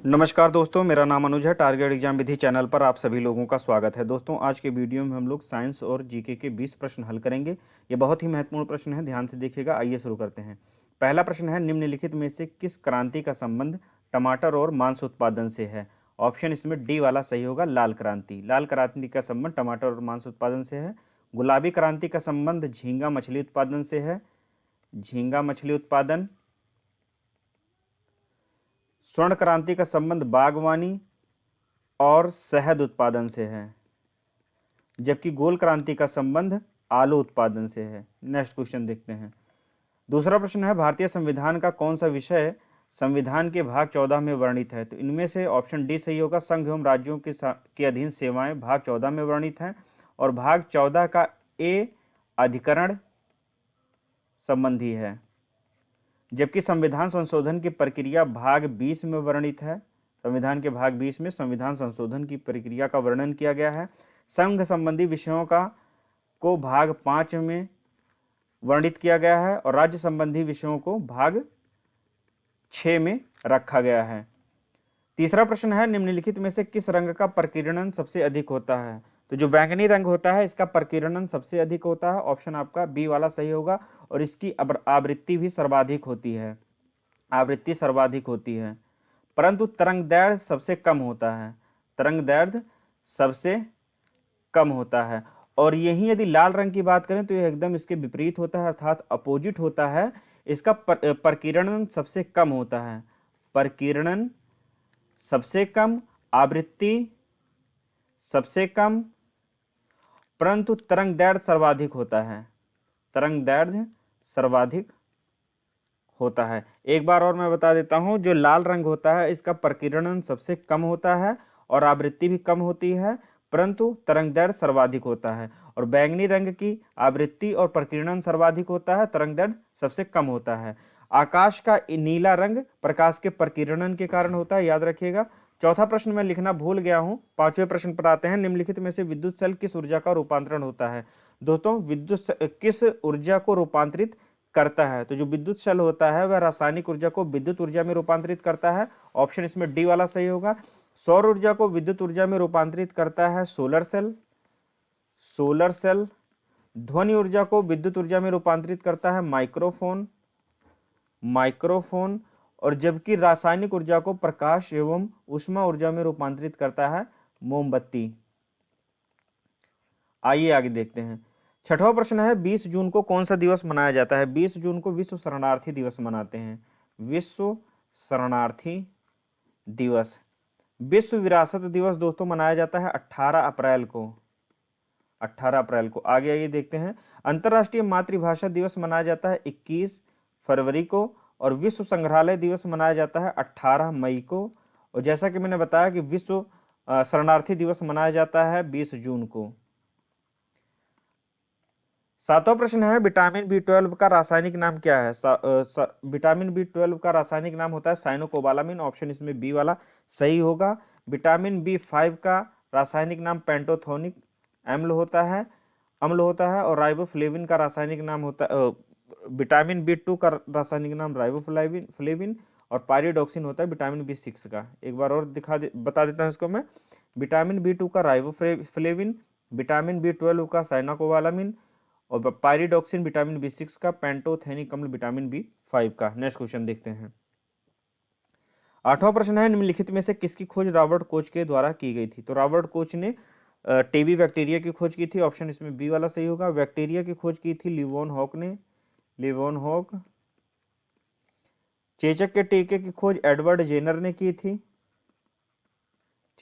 नमस्कार दोस्तों, मेरा नाम अनुज है। टारगेट एग्जाम विधि चैनल पर आप सभी लोगों का स्वागत है। दोस्तों, आज के वीडियो में हम लोग साइंस और जीके के 20 प्रश्न हल करेंगे। ये बहुत ही महत्वपूर्ण प्रश्न है, ध्यान से देखिएगा। आइए शुरू करते हैं। पहला प्रश्न है, निम्नलिखित में से किस क्रांति का संबंध टमाटर और मांस उत्पादन से है? ऑप्शन इसमें डी वाला सही होगा, लाल क्रांति। लाल क्रांति का संबंध टमाटर और मांस उत्पादन से है। गुलाबी क्रांति का संबंध झींगा मछली उत्पादन से है, झींगा मछली उत्पादन। स्वर्ण क्रांति का संबंध बागवानी और शहद उत्पादन से है, जबकि गोल क्रांति का संबंध आलू उत्पादन से है। नेक्स्ट क्वेश्चन देखते हैं। दूसरा प्रश्न है, भारतीय संविधान का कौन सा विषय संविधान के भाग 14 में वर्णित है? तो इनमें से ऑप्शन डी सही होगा, संघ एवं राज्यों के अधीन सेवाएं भाग 14 में वर्णित है। और भाग 14 का ए अधिकरण संबंधी है, जबकि संविधान संशोधन की प्रक्रिया भाग 20 में वर्णित है। संविधान के भाग 20 में संविधान संशोधन की प्रक्रिया का वर्णन किया गया है। संघ संबंधी विषयों को भाग 5 में वर्णित किया गया है और राज्य संबंधी विषयों को भाग 6 में रखा गया है। तीसरा प्रश्न है, निम्नलिखित में से किस रंग का प्रकीर्णन सबसे अधिक होता है? तो जो बैंगनी रंग होता है इसका प्रकीर्णन सबसे अधिक होता है। ऑप्शन आपका बी वाला सही होगा। और इसकी आवृत्ति भी सर्वाधिक होती है, आवृत्ति सर्वाधिक होती है, परंतु तरंगदैर्घ्य सबसे कम होता है, तरंगदैर्घ्य सबसे कम होता है। और यही यदि लाल रंग की बात करें तो यह एकदम इसके विपरीत होता है, अर्थात अपोजिट होता है। इसका प्रकीर्णन सबसे कम होता है, प्रकीर्णन सबसे कम, आवृत्ति सबसे कम, परंतु तरंगदैर्घ्य सर्वाधिक होता है, तरंगदैर्घ्य सर्वाधिक होता है। एक बार और मैं बता देता हूं, जो लाल रंग होता है इसका प्रकीर्णन सबसे कम होता है और आवृत्ति भी कम होती है, परंतु तरंगदैर्घ्य सर्वाधिक होता है। और बैंगनी रंग की आवृत्ति और प्रकीर्णन सर्वाधिक होता है, तरंगदैर्घ्य सबसे कम होता है। आकाश का नीला रंग प्रकाश के प्रकीर्णन के कारण होता है, याद रखिएगा। चौथा प्रश्न मैं लिखना भूल गया हूं, पांचवें प्रश्न पर आते हैं। निम्नलिखित में से विद्युत सेल किस ऊर्जा का रूपांतरण होता है? दोस्तों, किस ऊर्जा को रूपांतरित करता है? तो जो विद्युत सेल होता है वह रासायनिक ऊर्जा को विद्युत ऊर्जा में रूपांतरित करता है। ऑप्शन इसमें डी वाला सही होगा। सौर ऊर्जा को विद्युत ऊर्जा में रूपांतरित करता है सोलर सेल, सोलर सेल। ध्वनि ऊर्जा को विद्युत ऊर्जा में रूपांतरित करता है माइक्रोफोन, माइक्रोफोन। और जबकि रासायनिक ऊर्जा को प्रकाश एवं ऊष्मा ऊर्जा में रूपांतरित करता है मोमबत्ती। आइए आगे देखते हैं। छठवां प्रश्न है, 20 जून को कौन सा दिवस मनाया जाता है? 20 जून को विश्व शरणार्थी दिवस मनाते हैं, विश्व शरणार्थी दिवस। विश्व विरासत दिवस दोस्तों मनाया जाता है 18 अप्रैल को, 18 अप्रैल को। आगे आइए देखते हैं। अंतर्राष्ट्रीय मातृभाषा दिवस मनाया जाता है 21 फरवरी को। और विश्व संग्रहालय दिवस मनाया जाता है 18 मई को। और जैसा कि मैंने बताया कि विश्व शरणार्थी दिवस मनाया जाता है 20 जून को। सातवां प्रश्न है, विटामिन B12 का रासायनिक नाम क्या है? विटामिन B12 का रासायनिक नाम होता है साइनोकोबालामिन। ऑप्शन इसमें बी वाला सही होगा। विटामिन B5 का रासायनिक नाम पेंटोथोनिक अम्ल होता है। और राइबोफ्लेविन का रासायनिक नाम होता है, विटामिन B2 का रासायनिक नाम राइबोफ्लेविन। और पायरिडॉक्सिन होता है विटामिन B6 का। एक बार और बता देता हूँ इसको मैं। विटामिन B2 का राइबोफ्लेविन, विटामिन B12 का साइनोकोबालामिन, और पायरिडॉक्सिन विटामिन B6 का, पेंटोथेनिक अम्ल विटामिन B5 का। नेक्स्ट क्वेश्चन देखते हैं। आठवां प्रश्न है, निम्नलिखित में से किसकी खोज रॉबर्ट कोच के द्वारा की गई थी? तो रॉबर्ट कोच ने टीबी बैक्टीरिया की खोज की थी। ऑप्शन इसमें बी वाला सही होगा। बैक्टीरिया की खोज की थी लिवोन हॉक ने, लिवोन हॉक। चेचक के टीके की खोज एडवर्ड जेनर ने की थी,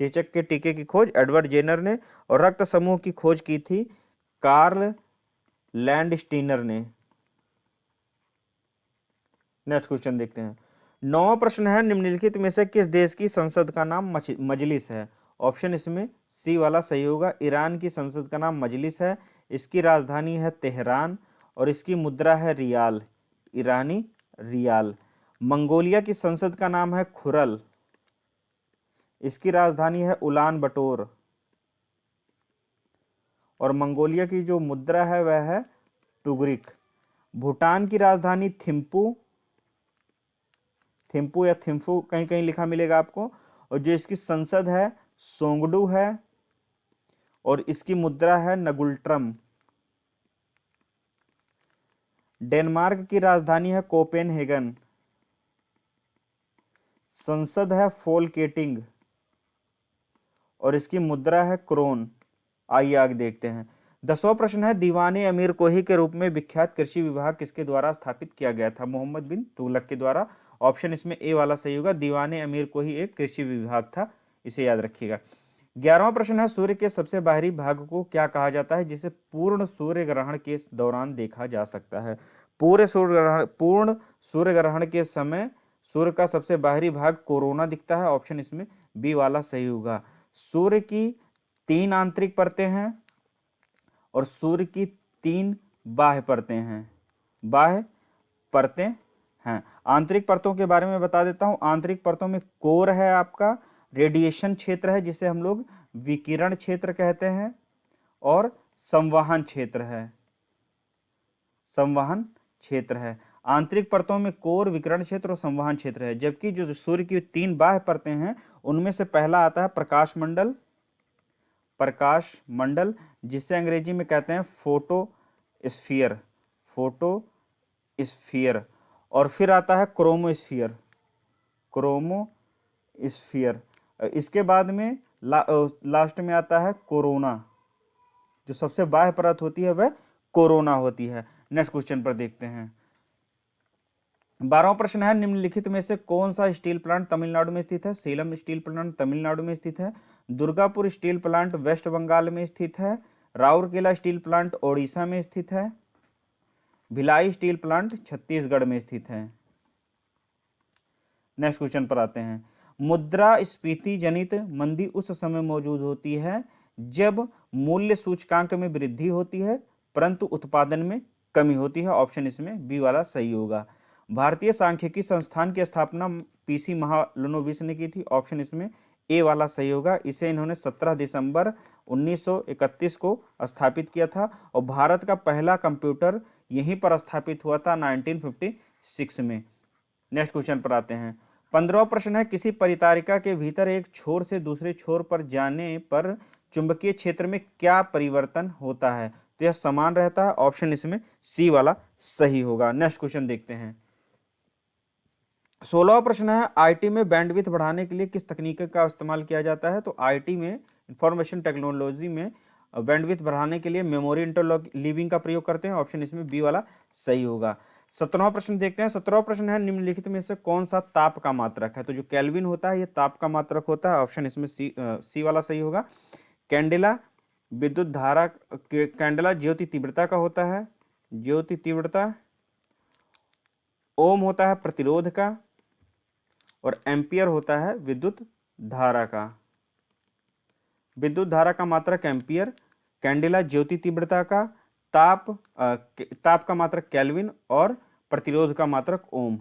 चेचक के टीके की खोज एडवर्ड जेनर ने। और रक्त समूह की खोज की थी कार्ल लैंडस्टीनर ने। नेक्स्ट क्वेश्चन देखते हैं। नौवां प्रश्न है, निम्नलिखित में से किस देश की संसद का नाम मजलिस है? ऑप्शन इसमें सी वाला सही होगा। ईरान की संसद का नाम मजलिस है। इसकी राजधानी है तेहरान और इसकी मुद्रा है रियाल, ईरानी रियाल। मंगोलिया की संसद का नाम है खुरल, इसकी राजधानी है उलान बटोर। और मंगोलिया की जो मुद्रा है वह है टुगरिक। भूटान की राजधानी थिम्पू, थिम्पू या थिम्फू कहीं कहीं लिखा मिलेगा आपको। और जो इसकी संसद है सोंगडू है और इसकी मुद्रा है नगुल्ट्रम। डेनमार्क की राजधानी है कोपेनहेगन। संसद है फोलकेटिंग और इसकी मुद्रा है क्रोन। आइए आगे देखते हैं। 10वां प्रश्न है, दीवाने अमीर कोही के रूप में विख्यात कृषि विभाग किसके द्वारा स्थापित किया गया था? मोहम्मद बिन तुगलक के द्वारा। ऑप्शन इसमें ए वाला सही होगा। दीवाने अमीर कोही एक कृषि विभाग था, इसे याद रखिएगा। 11वां प्रश्न है, सूर्य के सबसे बाहरी भाग को क्या कहा जाता है जिसे पूर्ण सूर्य ग्रहण के दौरान देखा जा सकता है? पूर्ण सूर्य ग्रहण के समय सूर्य का सबसे बाहरी भाग कोरोना दिखता है। ऑप्शन इसमें बी वाला सही होगा। सूर्य की 3 आंतरिक परतें हैं और सूर्य की 3 बाह्य परतें हैं। बाह्य परतें हैं। आंतरिक परतों के बारे में बता देता हूं। आंतरिक परतों में कोर है, आपका रेडिएशन क्षेत्र है जिसे हम लोग विकिरण क्षेत्र कहते हैं, और संवहन क्षेत्र है। संवहन क्षेत्र है। आंतरिक परतों में कोर, विकिरण क्षेत्र और संवहन क्षेत्र है। जबकि जो सूर्य की 3 बाह्य परतें हैं उनमें से पहला आता है प्रकाश मंडल। प्रकाश मंडल जिसे अंग्रेजी में कहते हैं फोटोस्फीयर। फोटोस्फीयर। और फिर आता है क्रोमोस्फीयर। क्रोमोस्फीयर। इसके बाद में लास्ट में आता है कोरोना। जो सबसे बाह्य परत होती है वह कोरोना होती है। नेक्स्ट क्वेश्चन पर देखते हैं। 12वां प्रश्न है, निम्नलिखित में से कौन सा स्टील प्लांट तमिलनाडु में स्थित है? सेलम स्टील प्लांट तमिलनाडु में स्थित है। Durgapur steel plant waste Bengal में स्थित है। राउरकेला स्टील प्लांट ओडिशा में स्थित है। भिलाई स्टील प्लांट छत्तीसगढ़ में स्थित है। नेक्स्ट क्वेश्चन पर आते हैं। मुद्रास्फीति जनित मंदी उस समय मौजूद होती है जब मूल्य सूचकांक में वृद्धि होती है परंतु उत्पादन में कमी होती है। ऑप्शन इसमें बी वाला सही होगा। भारतीय सांख्यिकी संस्थान की स्थापना पीसी महालनोबिस ने की थी। ऑप्शन इसमें ए वाला सही होगा। इसे इन्होंने 17 दिसंबर 1931 को स्थापित किया था और भारत का पहला कंप्यूटर यहीं पर स्थापित हुआ था 1956 में। नेक्स्ट क्वेश्चन पर आते हैं। 15वां प्रश्न है, किसी परितारिका के भीतर एक छोर से दूसरे छोर पर जाने पर चुंबकीय क्षेत्र में क्या परिवर्तन होता है? तो यह समान रहता है। ऑप्शन इसमें सी वाला सही होगा। नेक्स्ट क्वेश्चन देखते हैं। 16वां प्रश्न है, आईटी में बैंडविड्थ बढ़ाने के लिए किस तकनीक का इस्तेमाल किया जाता है? तो आईटी में, इंफॉर्मेशन टेक्नोलॉजी में बैंडविड्थ बढ़ाने के लिए मेमोरी इंटरलीविंग का प्रयोग करते हैं। ऑप्शन इसमें बी वाला सही होगा। 17वां प्रश्न देखते हैं। 17वां प्रश्न है, निम्नलिखित में से कौन सा ताप का मात्रक है? तो जो केल्विन होता है यह ताप का मात्रक होता है। ऑप्शन इसमें सी वाला सही होगा। कैंडेला विद्युत धारा, कैंडेला ज्योति तीव्रता का होता है, ज्योति तीव्रता। ओम होता है प्रतिरोध का और एम्पियर होता है विद्युत धारा का। विद्युत धारा का मात्रक एम्पियर, कैंडेला ज्योति तीव्रता का, ताप का मात्रक केल्विन और प्रतिरोध का मात्रक ओम।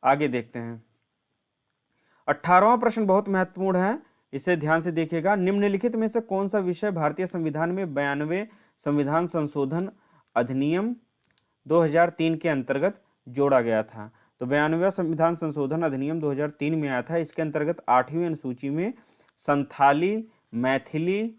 आगे देखते हैं। 18वां प्रश्न बहुत महत्वपूर्ण है, इसे ध्यान से देखिएगा। निम्नलिखित में से कौन सा विषय भारतीय संविधान में 92वें संविधान संशोधन अधिनियम 2003 के अंतर्गत जोड़ा गया था? तो 92वां संविधान संशोधन अधिनियम 2003 में आया था। इसके अंतर्गत 8वीं अनुसूची में संथाली, मैथिली,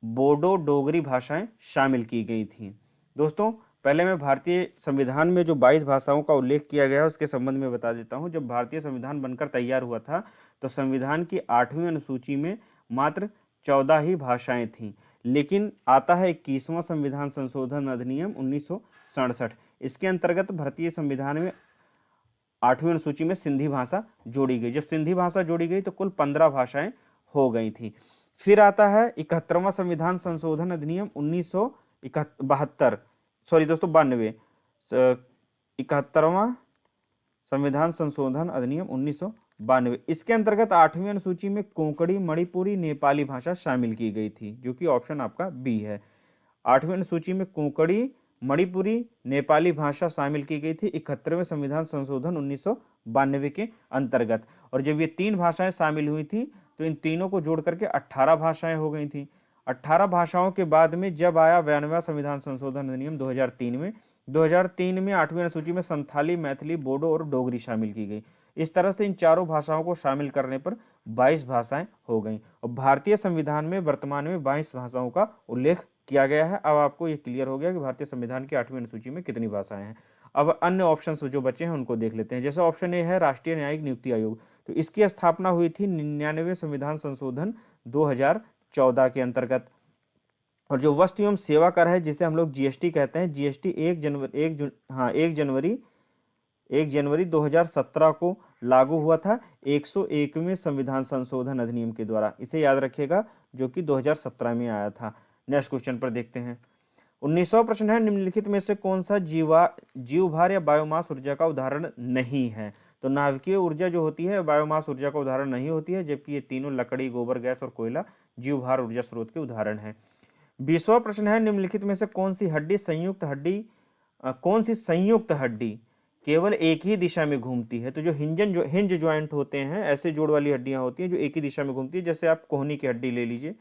बोडो, डोगरी भाषाएं शामिल की गई थी। दोस्तों, पहले मैं भारतीय संविधान में जो 22 भाषाओं का उल्लेख किया गया है उसके संबंध में बता देता हूं। जब भारतीय संविधान बनकर तैयार हुआ था तो संविधान की 8वीं अनुसूची में मात्र 14 ही भाषाएं थीं, लेकिन आता है 21वां संविधान संशोधन अधिनियम 1967। इसके अंतर्गत भारतीय संविधान में 8वीं अनुसूची में सिंधी भाषा जोड़ी गई। जब सिंधी भाषा जोड़ी गई तो कुल 15 भाषाएं हो गई थी। फिर आता है 71वां संविधान संशोधन अधिनियम 1972, सॉरी दोस्तों 92, 71वां संविधान संशोधन अधिनियम 1992। इसके अंतर्गत 8वीं अनुसूची में कोंकणी, मणिपुरी, नेपाली भाषा शामिल की गई थी, जो कि ऑप्शन आपका बी है। 8वीं अनुसूची में कोंकणी, मणिपुरी, नेपाली भाषा शामिल की गई थी 71वें संविधान संशोधन 1992 के अंतर्गत। और जब ये 3 भाषाएं शामिल हुई थी तो इन तीनों को जोड़ करके 18 भाषाएं हो गई थी। 18 भाषाओं के बाद में जब आया 92वां संविधान संशोधन अधिनियम 2003 में 8वीं अनुसूची में संथाली, मैथिली, बोडो और डोगरी शामिल की गई। इस तरह से इन चारों भाषाओं को शामिल करने पर 22 भाषाएं हो गई और भारतीय संविधान में वर्तमान में 22 भाषाओं का उल्लेख किया गया है। अब आपको ये क्लियर हो गया कि भारतीय संविधान की 8वीं अनुसूची में कितनी भाषाएं हैं। अब अन्य ऑप्शंस जो बचे हैं उनको देख लेते हैं। जैसे ऑप्शन ए है राष्ट्रीय न्यायिक नियुक्ति आयोग, तो इसकी स्थापना हुई थी 99वें संविधान संशोधन 2014 के अंतर्गत। और जो वस्तु एवं सेवा कर है जिसे हम लोग जीएसटी कहते हैं, जीएसटी 1 जनवरी 2017 को लागू हुआ था 101वें संविधान संशोधन अधिनियम के द्वारा। इसे याद रखिएगा, जो कि 2017 में आया था। नेक्स्ट क्वेश्चन पर देखते हैं। 19वां प्रश्न है, निम्नलिखित में से कौन सा जीवभार या बायोमास ऊर्जा का उदाहरण नहीं है। तो नाभिकीय ऊर्जा जो होती है बायोमास ऊर्जा का उदाहरण नहीं होती है, जबकि ये तीनों लकड़ी, गोबर गैस और कोयला जीवभार ऊर्जा स्रोत के उदाहरण है। 20वां प्रश्न है, निम्नलिखित में से कौन सी संयुक्त हड्डी केवल एक ही दिशा में घूमती है। तो जो हिंज ज्वाइंट होते हैं, ऐसे जोड़ वाली हड्डियां होती हैं जो एक ही दिशा में घूमती है। जैसे आप कोहनी की हड्डी ले लीजिए,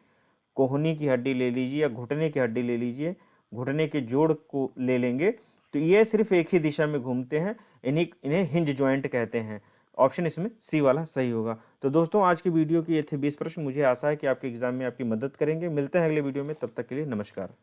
या घुटने की हड्डी ले लीजिए, घुटने के जोड़ को ले लेंगे, तो ये सिर्फ एक ही दिशा में घूमते हैं, इन्हें हिंज ज्वाइंट कहते हैं। ऑप्शन इसमें सी वाला सही होगा। तो दोस्तों आज की वीडियो के ये थे 20 प्रश्न। मुझे आशा है कि आपके एग्जाम में आपकी मदद करेंगे। मिलते हैं अगले वीडियो में, तब तक के लिए नमस्कार।